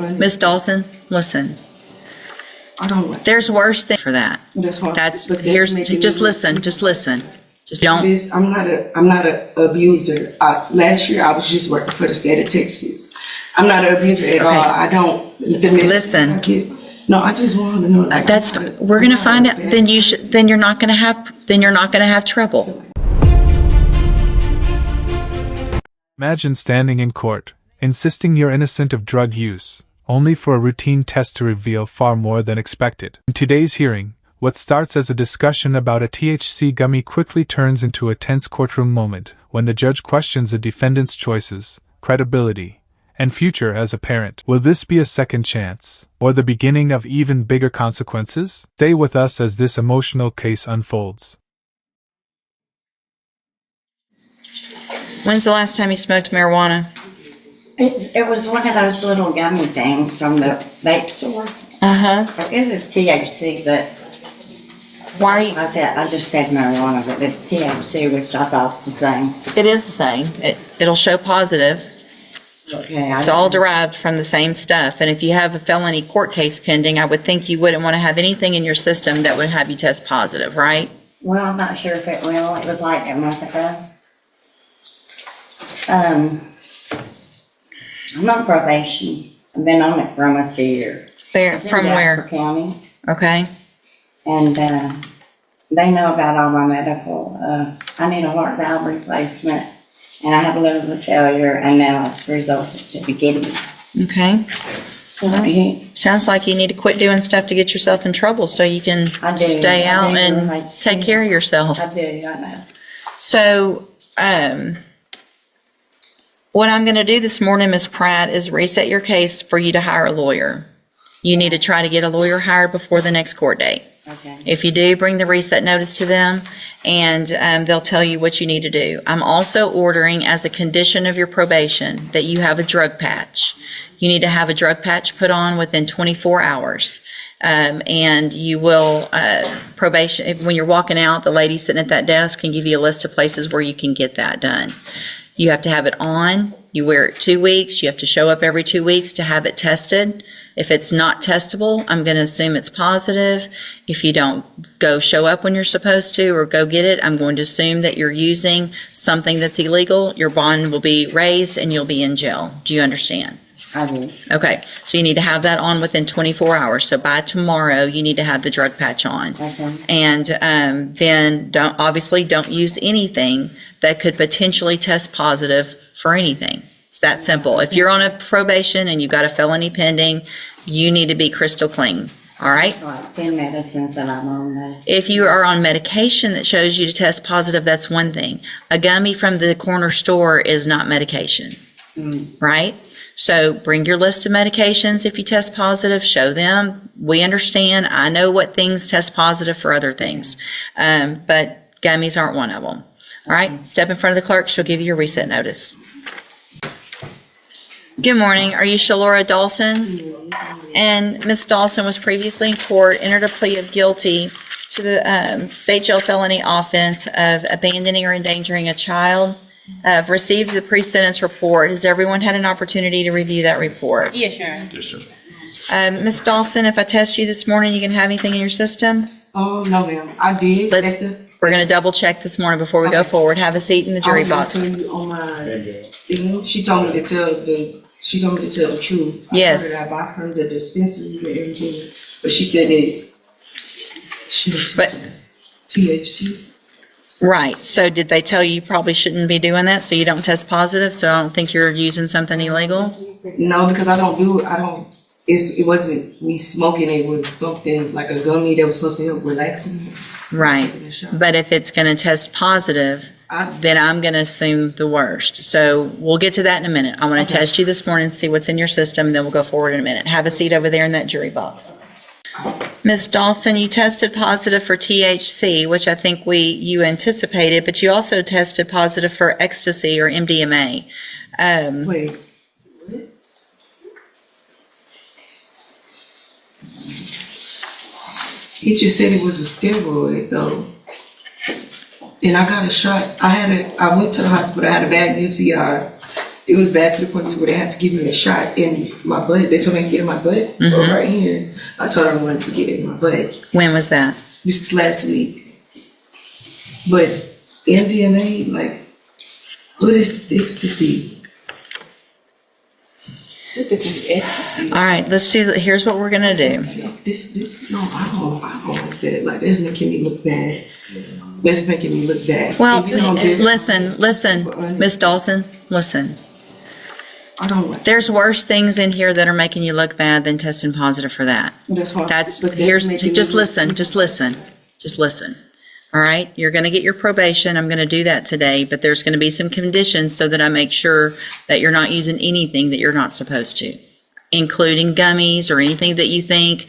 Miss Dawson, listen. I don't like There's worse things for that. That's why. Just listen. Just don't. I'm not a abuser. Last year I was just working for the state of Texas. I'm not an abuser at all. I don't. Listen. I just want to know. We're gonna find out. Then you're not gonna have trouble. Imagine standing in court, insisting you're innocent of drug use, only for a routine test to reveal far more than expected. In today's hearing, what starts as a discussion about a THC gummy quickly turns into a tense courtroom moment when the judge questions the defendant's choices, credibility, and future as a parent. Will this be a second chance, or the beginning of even bigger consequences? Stay with us as this emotional case unfolds. When's the last time you smoked marijuana? It was one of those little gummy things from the vape store. This is THC, but Why? I just said marijuana, but it's THC, which I thought was the same. It is the same. It'll show positive. Okay, It's all derived from the same stuff. And if you have a felony court case pending, I would think you wouldn't want to have anything in your system that would have you test positive, right? Well, I'm not sure if it will. It was like a month ago. I'm on probation. I've been on it for almost a year. From where? Jasper County. Okay. And they know about all my medical. I need a heart valve replacement, and I have a liver failure, and now it's resulted to be kidneys. Okay. So yeah. Sounds like you need to quit doing stuff to get yourself in trouble so you can stay out and take care of yourself. I do, I know. So, what I'm going to do this morning, Ms. Pratt, is reset your case for you to hire a lawyer. You need to try to get a lawyer hired before the next court date. Okay. If you do, bring the reset notice to them, and they'll tell you what you need to do. I'm also ordering, as a condition of your probation, that you have a drug patch. You need to have a drug patch put on within 24 hours. And you will, probation, when you're walking out, the lady sitting at that desk can give you a list of places where you can get that done. You have to have it on. You wear it 2 weeks. You have to show up every 2 weeks to have it tested. If it's not testable, I'm going to assume it's positive. If you don't show up when you're supposed to or go get it, I'm going to assume that you're using something that's illegal. Your bond will be raised and you'll be in jail. Do you understand? I do. Okay, so you need to have that on within 24 hours. So by tomorrow, you need to have the drug patch on. Okay. And then don't use anything that could potentially test positive for anything. It's that simple. If you're on a probation and you've got a felony pending, you need to be crystal clean. All right? Like 10 medicines that I'm on now. If you are on medication that shows you to test positive, that's one thing. A gummy from the corner store is not medication. Right? So bring your list of medications if you test positive, show them. We understand. I know what things test positive for other things. But gummies aren't one of them. All right? Step in front of the clerk. She'll give you a reset notice. Good morning. Are you Shalora Dawson? And Ms. Dawson was previously in court, entered a plea of guilty to the state jail felony offense of abandoning or endangering a child. I've received the pre-sentence report. Has everyone had an opportunity to review that report? Yes, sir. Yes, sir. Ms. Dawson, if I test you this morning, you can have anything in your system? Oh, no, ma'am. I did. We're going to double check this morning before we go forward. Have a seat in the jury box. She told me to tell the truth. Yes. I heard the dispensaries and everything, but she said that she was THC. Right. So did they tell you probably shouldn't be doing that so you don't test positive? So I don't think you're using something illegal? No, because it wasn't me smoking. It was something like a gummy that was supposed to help relaxing. Right. But if it's going to test positive, then I'm going to assume the worst. So we'll get to that in a minute. I want to test you this morning and see what's in your system, and then we'll go forward in a minute. Have a seat over there in that jury box. Ms. Dawson, you tested positive for THC, which I think you anticipated, but you also tested positive for ecstasy or MDMA. Wait, what? He just said it was a steroid, though. And I got a shot. I went to the hospital. I had a bad UTI. it was bad to the point to where they had to give me a shot in my butt. They told me I could get in my butt, or right here. I told her I wanted to get it in my butt. When was that? This last week. But MDMA, like, what is ecstasy? Ecstasy. All right, let's do, here's what we're going to do. No, I don't like that. Like, that's making me look bad. That's making me look bad. Well, Even though I'm very- listen, Miss Dawson, listen. I don't like There's worse things in here that are making you look bad than testing positive for that. That's why. Just listen. All right, you're going to get your probation. I'm going to do that today, but there's going to be some conditions so that I make sure that you're not using anything that you're not supposed to, including gummies or anything that you think,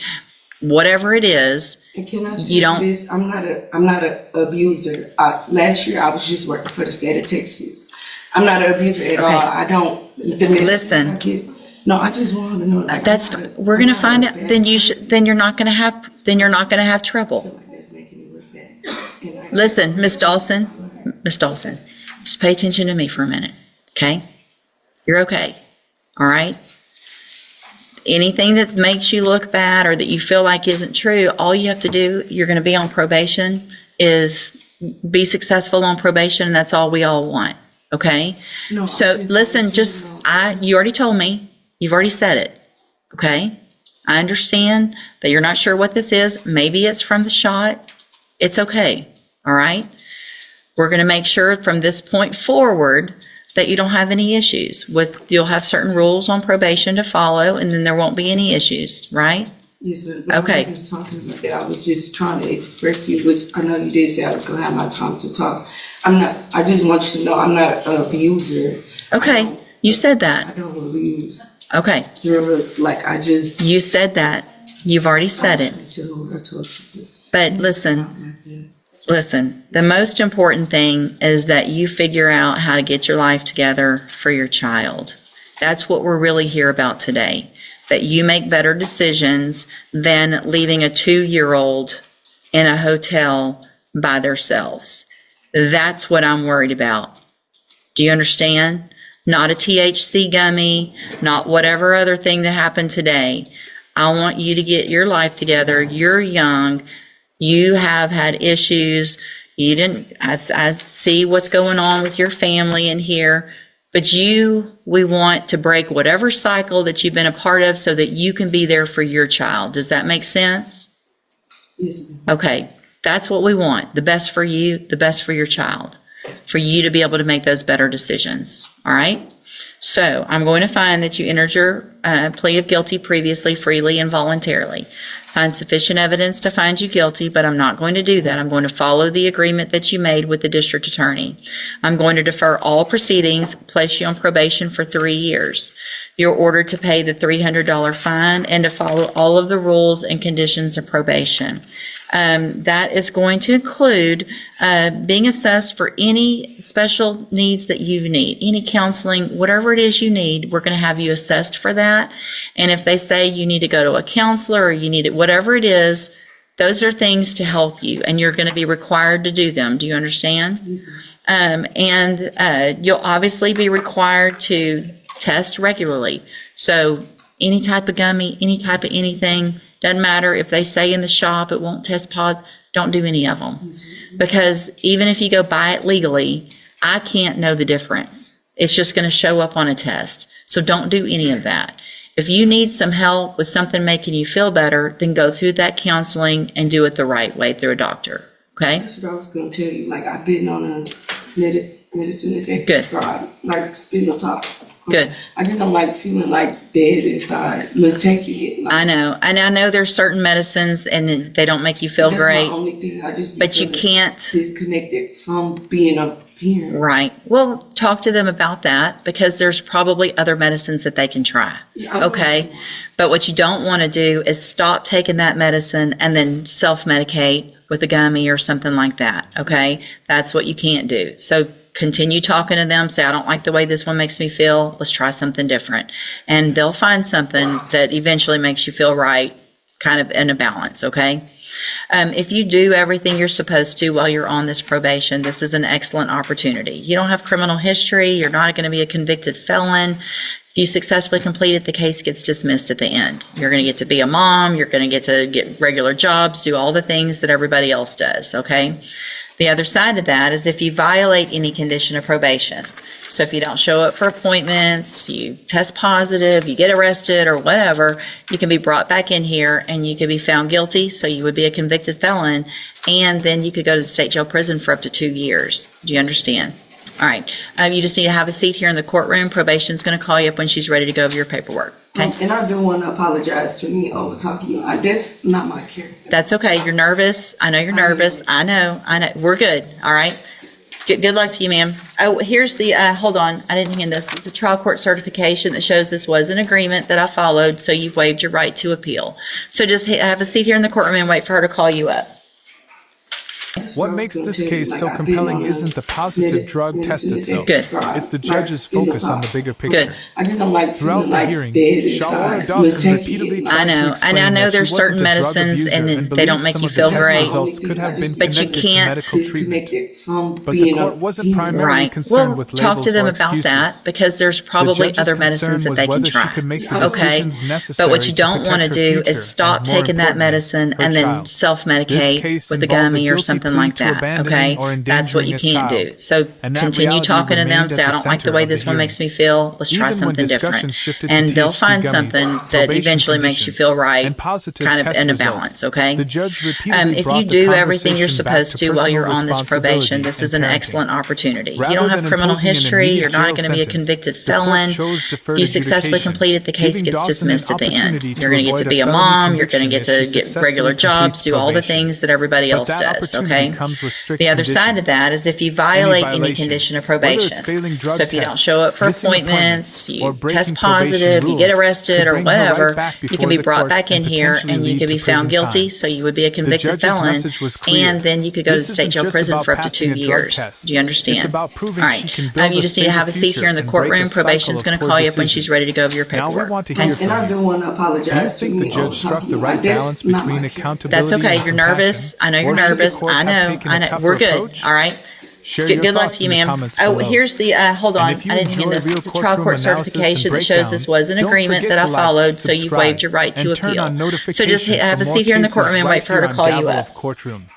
whatever it is. And can I tell you don't. This? I'm not an abuser. Last year I was just working for the state of Texas. I'm not an abuser at all. I don't. Listen. No, I just want to know. Like, We're going to find out. Then you're not going to have trouble. That's making me look bad. Listen, Miss Dawson, just pay attention to me for a minute, okay? You're okay, all right? Anything that makes you look bad or that you feel like isn't true, all you have to do, you're going to be on probation, is be successful on probation, and that's all we all want, okay? No, So listen, you already told me, you've already said it, okay? I understand that you're not sure what this is. Maybe it's from the shot. It's okay. All right. We're going to make sure from this point forward that you don't have any issues you'll have certain rules on probation to follow, and then there won't be any issues, right? Yes, but Okay. I wasn't talking about that. I was just trying to express to you, which I know you did say I was going to have my time to talk. I just want you to know I'm not an abuser. Okay. You said I that. don't abuse Okay. drugs. Like, I just. You said that. You've already said it. I told you. But listen, the most important thing is that you figure out how to get your life together for your child. That's what we're really here about today. That you make better decisions than leaving a 2-year-old in a hotel by themselves. That's what I'm worried about. Do you understand? Not a THC gummy, not whatever other thing that happened today. I want you to get your life together. You're young. You have had issues. I see what's going on with your family in here, but we want to break whatever cycle that you've been a part of so that you can be there for your child. Does that make sense? Yes, ma'am. Okay. That's what we want. The best for you, the best for your child, for you to be able to make those better decisions. All right. So I'm going to find that you entered your plea of guilty previously, freely and voluntarily. Find sufficient evidence to find you guilty, but I'm not going to do that. I'm going to follow the agreement that you made with the district attorney. I'm going to defer all proceedings, place you on probation for 3 years. You're ordered to pay the $300 fine and to follow all of the rules and conditions of probation. That is going to include being assessed for any special needs that you need, any counseling, whatever it is you need. We're going to have you assessed for that. And if they say you need to go to a counselor or you need it, whatever it is, those are things to help you, and you're going to be required to do them. Do you understand? You'll obviously be required to test regularly. So any type of gummy, any type of anything, doesn't matter if they say in the shop it won't test pod, don't do any of them. Because even if you go buy it legally, I can't know the difference. It's just going to show up on a test. So don't do any of that. If you need some help with something making you feel better, then go through that counseling and do it the right way through a doctor. Okay? That's what I was going to tell you. Like, I've been on a medicine today. Good. Like, spin on top. Good. I just don't like feeling like dead inside. Taking it. Like, I know. And I know there's certain medicines and they don't make you feel that's great. my only thing. I just But you can't. disconnected from being a parent. Right. Well, talk to them about that because there's probably other medicines that they can try. Yeah, Okay. But what you don't want to do is stop taking that medicine and then self-medicate with a gummy or something like that. Okay. That's what you can't do. So continue talking to them. Say, I don't like the way this one makes me feel. Let's try something different. And they'll find something that eventually makes you feel right kind of in a balance, okay? If you do everything you're supposed to while you're on this probation, this is an excellent opportunity. You don't have criminal history. You're not going to be a convicted felon. If you successfully complete it, the case gets dismissed at the end. You're going to get to be a mom. You're going to get regular jobs, do all the things that everybody else does, okay? The other side of that is if you violate any condition of probation. So if you don't show up for appointments, you test positive, you get arrested or whatever, you can be brought back in here and you could be found guilty. So you would be a convicted felon, and then you could go to the state jail prison for up to 2 years. Do you understand? All right. You just need to have a seat here in the courtroom. Probation's going to call you up when she's ready to go over your paperwork. Okay. And I do want to apologize for me over talking you. That's not my character. That's okay. You're nervous. I know you're nervous. I know. We're good. All right. Good luck to you, ma'am. Oh, here's the, hold on. I didn't hand this. It's a trial court certification that shows this was an agreement that I followed, so you've waived your right to appeal. So just have a seat here in the courtroom and wait for her to call you up. What makes this case so compelling isn't the positive drug test itself. Good. It's the judge's focus on the bigger picture. Good. I just don't like Throughout the hearing, Shawana Dawson repeatedly tried to explain I know that there's she wasn't certain a drug medicines abuser and they believed don't make some you of the feel test great, results could have been but you connected to can't medical treatment. But the court wasn't primarily right. concerned Well, with talk labels to them or about excuses. that because there's probably other medicines that they can try. Okay, but what you don't want to do is stop taking that medicine and then self-medicate with a gummy or something like that. Okay, that's what you can't do. So continue talking to them. Say, I don't like the way this one makes me feel. Let's try something different. And they'll find something that eventually makes you feel right, kind of in a balance, okay? If you do everything you're supposed to while you're on this probation, this is an excellent opportunity. You don't have criminal history. You're not going to be a convicted felon. If you successfully complete it, the case gets dismissed at the end. You're going to get to be a mom. You're going to get regular jobs, do all the things that everybody else does, okay? The other side of that is if you violate any condition of probation. So if you don't show up for appointments, you test positive, you get arrested or whatever, you can be brought back in here and you could be found guilty. So you would be a convicted felon, and then you could go to the state jail prison for up to 2 years. Do you understand? All right. You just need to have a seat here in the courtroom. Probation's going to call you up when she's ready to go over your paperwork. And I do want to apologize Do you think the judge struck the right balance between accountability That's okay. and You're nervous. I know you're nervous. I know. We're good. All right. Good luck to you, ma'am. Oh, here's the, hold on. I didn't hand this. It's a trial court certification that shows this was an agreement that I followed, so you've waived your right to appeal. So just have a seat here in the courtroom and wait for her to call you up. Courtroom.